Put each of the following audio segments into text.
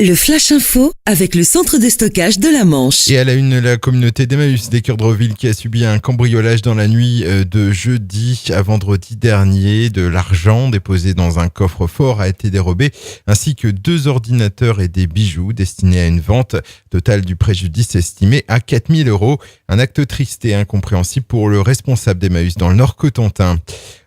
Le Flash Info avec le centre de stockage de la Manche. Et à la une, la communauté d'Emmaüs d'Écuredreville qui a subi un cambriolage dans la nuit de jeudi à vendredi dernier. De l'argent déposé dans un coffre-fort a été dérobé, ainsi que 2 ordinateurs et des bijoux destinés à une vente. Total du préjudice estimé à 4 000 €. Un acte triste et incompréhensible pour le responsable d'Emmaüs dans le Nord-Cotentin.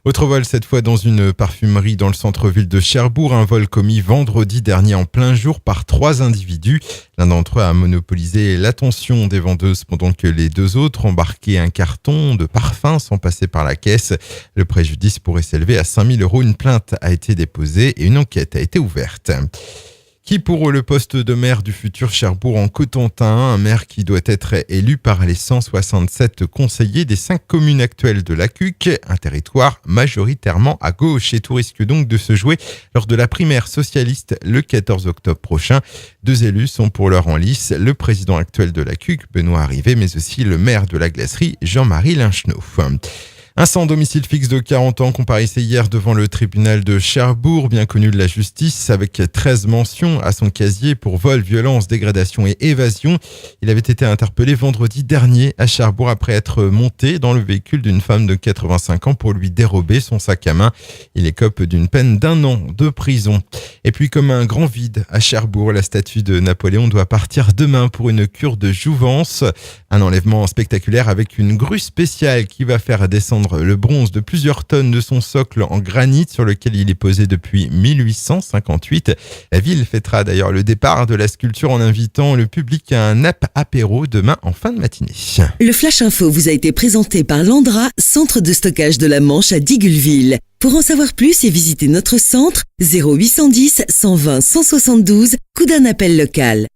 Autre vol, cette fois dans une parfumerie dans le centre-ville de Cherbourg. Un vol commis vendredi dernier en plein jour par 3 individus. L'un d'entre eux a monopolisé l'attention des vendeuses pendant que les 2 autres embarquaient un carton de parfum sans passer par la caisse. Le préjudice pourrait s'élever à 5 000 €. Une plainte a été déposée et une enquête a été ouverte. Qui pour le poste de maire du futur Cherbourg en Cotentin, un maire qui doit être élu par les 167 conseillers des 5 communes actuelles de la CUC, un territoire majoritairement à gauche, et tout risque donc de se jouer lors de la primaire socialiste le 14 octobre prochain. 2 élus sont pour l'heure en lice, le président actuel de la CUC, Benoît Arrivé, mais aussi le maire de la glacerie, Jean-Marie Linchenot. Un sans domicile fixe de 40 ans comparissait hier devant le tribunal de Cherbourg, bien connu de la justice, avec 13 mentions à son casier pour vol, violence, dégradation et évasion. Il avait été interpellé vendredi dernier à Cherbourg après être monté dans le véhicule d'une femme de 85 ans pour lui dérober son sac à main. Il écope d'une peine d'1 an de prison. Et puis, comme un grand vide à Cherbourg, la statue de Napoléon doit partir demain pour une cure de jouvence. Un enlèvement spectaculaire avec une grue spéciale qui va faire descendre le bronze de plusieurs tonnes de son socle en granit sur lequel il est posé depuis 1858. La ville fêtera d'ailleurs le départ de la sculpture en invitant le public à un apéro demain en fin de matinée. Le Flash Info vous a été présenté par Landra, centre de stockage de la Manche à Digulleville. Pour en savoir plus et visiter notre centre, 0810 120 172, coup d'un appel local.